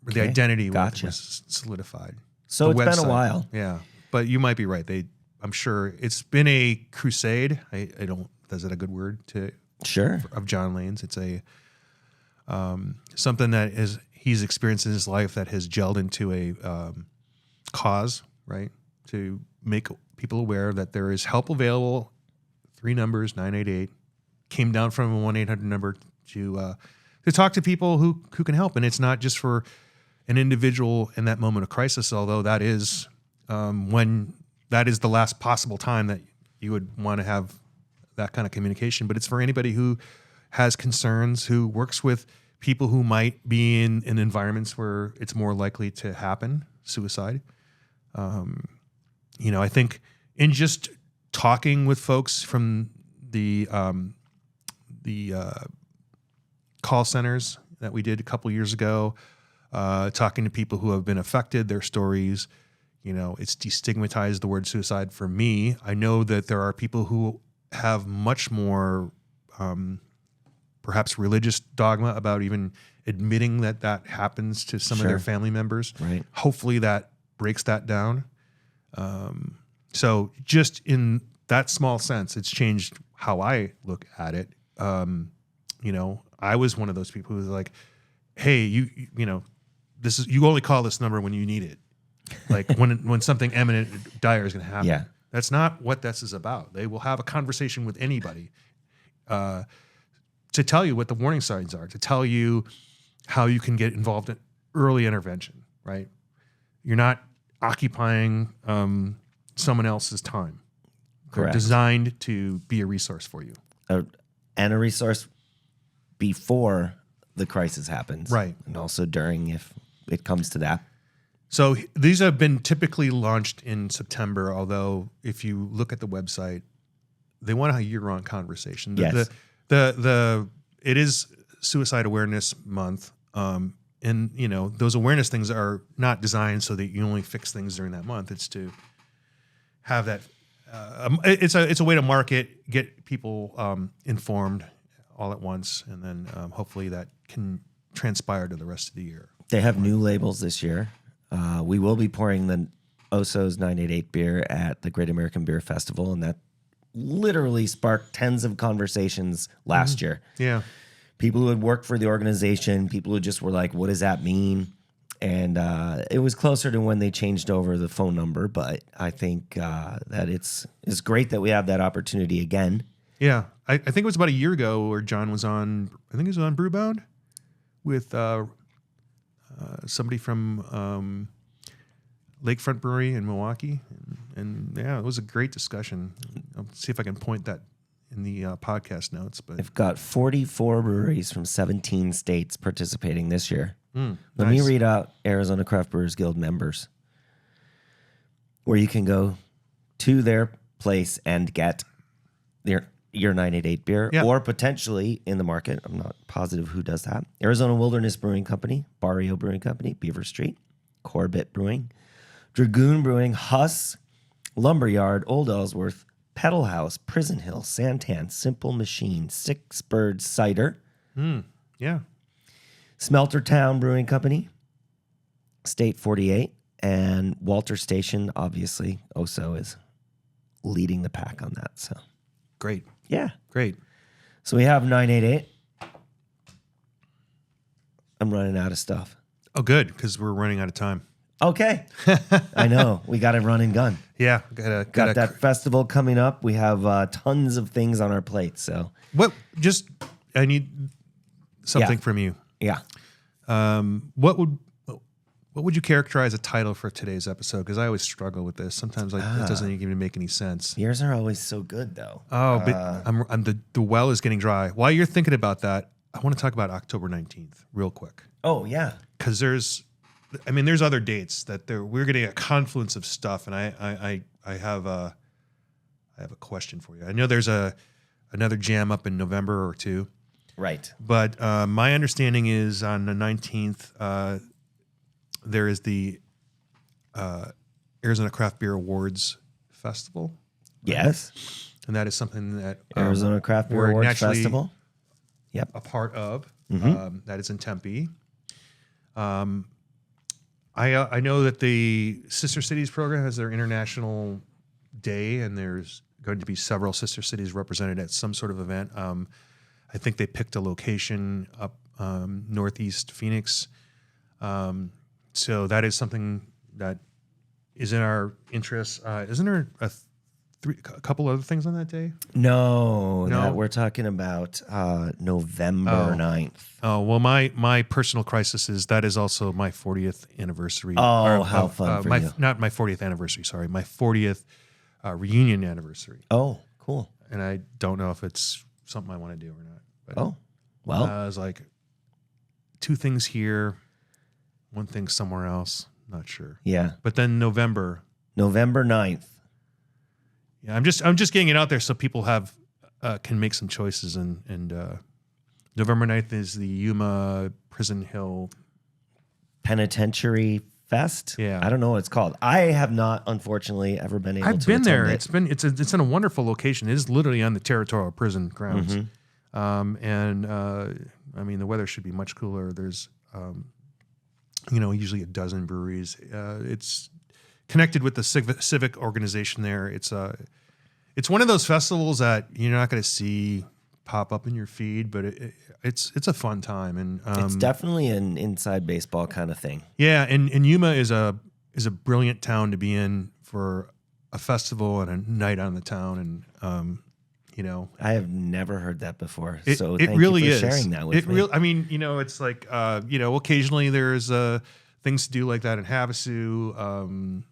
Okay. The identity was solidified. So it's been a while. Yeah, but you might be right. I'm sure it's been a crusade. I don't. Is that a good word to? Sure. Of John Lane's, it's a something that he's experienced in his life that has gelled into a cause, right? To make people aware that there is help available. 3 numbers, 988, came down from a 1-800 number to talk to people who can help, and it's not just for an individual in that moment of crisis, although that is when that is the last possible time that you would want to have that kind of communication. But it's for anybody who has concerns, who works with people who might be in environments where it's more likely to happen, suicide. I think in just talking with folks from the call centers that we did a couple years ago, talking to people who have been affected, their stories, it's destigmatized the word suicide for me. I know that there are people who have much more perhaps religious dogma about even admitting that happens to some of their family members. Right. Hopefully that breaks that down. So just in that small sense, it's changed how I look at it. I was one of those people who was like, hey, you only call this number when you need it. Like when something imminent, dire is going to happen. Yeah. That's not what this is about. They will have a conversation with anybody to tell you what the warning signs are, to tell you how you can get involved in early intervention, right? You're not occupying someone else's time. They're Correct. designed to be a resource for you. And a resource before the crisis happens. Right. And also during, if it comes to that. So these have been typically launched in September, although if you look at the website, they want a year-round conversation. Yes. It is Suicide Awareness Month, and those awareness things are not designed so that you only fix things during that month. It's to have that. It's a way to market, get people informed all at once, and then hopefully that can transpire to the rest of the year. They have new labels this year. We will be pouring the Oso's 988 beer at the Great American Beer Festival, and that literally sparked tens of conversations last year. Yeah. People who had worked for the organization, people who just were like, what does that mean? And it was closer to when they changed over the phone number, but I think that it's great that we have that opportunity again. Yeah. I think it was about a year ago where John was on, I think he was on Brewbound with somebody from Lakefront Brewery in Milwaukee. And yeah, it was a great discussion. I'll see if I can point that in the podcast notes. But I've got 44 breweries from 17 states participating this year. Let me nice. read out Arizona Craft Brewers Guild members, where you can go to their place and get your 988 beer, Yeah. or potentially in the market. I'm not positive who does that. Arizona Wilderness Brewing Company, Barrio Brewing Company, Beaver Street, Corbett Brewing, Dragoon Brewing, Huss, Lumberyard, Old Ellsworth, Pedal House, Prison Hill, Santan, Simple Machine, Six Birds Cider, Yeah. Smeltertown Brewing Company, State 48, and Walter Station. Obviously, Oso is leading the pack on that. So, Great. yeah. Great. So we have 988. I'm running out of stuff. Oh, good, because we're running out of time. Okay. I know. We got to run and gun. Yeah. Got that festival coming up. We have tons of things on our plate. So, I need something Yeah. from you. yeah. What would you characterize a title for today's episode? Because I always struggle with this. Sometimes it doesn't even make any sense. Yours are always so good, though. Oh, but the well is getting dry. While you're thinking about that, I want to talk about October 19th real quick. Oh, yeah. Because there's other dates that we're getting a confluence of stuff, and I have a question for you. I know there's another jam up in November or two, Right. but my understanding is on the 19th there is the Arizona Craft Beer Awards Festival, Yes. and that is something that Arizona Craft Beer we're Awards naturally Festival. Yep. a part of. That is in Tempe. I know that the Sister Cities program has their international day, and there's going to be several sister cities represented at some sort of event. I think they picked a location up northeast Phoenix. So that is something that is in our interest. Isn't there a couple other things on that day? No, No? that we're talking about November Oh. 9th. Oh, well, my personal crisis is that is also my 40th anniversary. Oh, how fun for you. Not my 40th anniversary, sorry. My 40th reunion anniversary. Oh, cool. And I don't know if it's something I want to do or not. But, Oh, well, I was like, 2 things here, 1 thing somewhere else. Not sure. yeah. But then November. November 9th. Yeah, I'm just getting it out there so people have can make some choices. And November 9th is the Yuma Prison Hill. Penitentiary Fest. Yeah. I don't know what it's called. I have not, unfortunately, ever been able to I've been attend there. it. It's in a wonderful location. It is literally on the territorial prison grounds. I mean, the weather should be much cooler. There's, usually a dozen breweries. It's connected with the civic organization there. It's one of those festivals that you're not going to see pop up in your feed, but it's a fun time. And It's definitely an inside baseball kind of thing. yeah, and Yuma is a brilliant town to be in for a festival and a night on the town. And I have never heard that before. It, So it thank really you for is sharing that with me. I mean, it's like occasionally there's things to do like that in Havasu.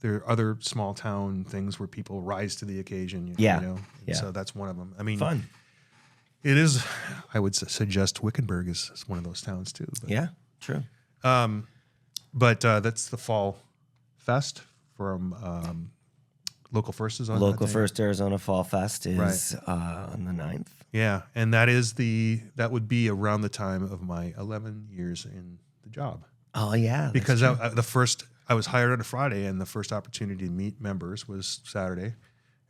There are other small town things where people rise to the occasion. Yeah. So that's one of them. I mean, Fun. it is. I would suggest Wickenburg is one of those towns too. But, Yeah, true. but that's the Fall Fest from Local First is on that Local day. First Arizona Fall Fest is on the 9th. Yeah, and that would be around the time of my 11 years in the job. Oh, yeah. that's Because true. I was hired on a Friday, and the first opportunity to meet members was Saturday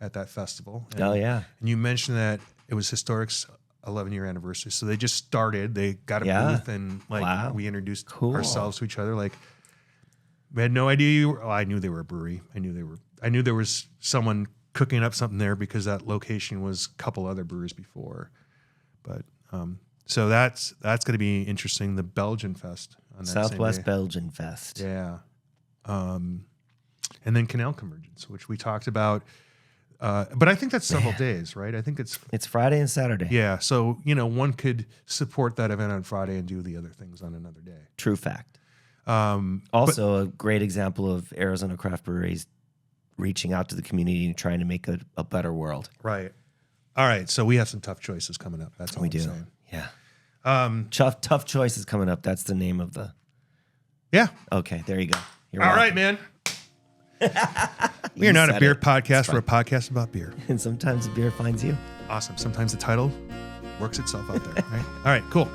at that festival. And, Oh, yeah. And you mentioned that it was Historic's 11-year anniversary, so they just started. They got a Yeah. booth, and Wow. we introduced Cool. ourselves to each other. Like, we had no idea I knew they were a brewery. I knew there was someone cooking up something there because that location was a couple other breweries before. But so that's going to be interesting. The Belgian Fest on that Southwest same day. Belgian Fest. Yeah. And then Canal Convergence, which we talked about. But I think that's several days, right? I think It's Friday and Saturday. yeah. So, one could support that event on Friday and do the other things on another day. True fact. Also, a great example of Arizona craft breweries reaching out to the community and trying to make a better world. Right. All right. So we have some tough choices coming up. That's all We I'm do. saying. Yeah. Tough choices coming up. That's the name of the. Yeah. Okay, there you go. You're All welcome. right, man. We are not a said beer it. podcast. We're a podcast about beer. And sometimes beer finds you. Awesome. Sometimes the title works itself out there. Right? All right. Cool.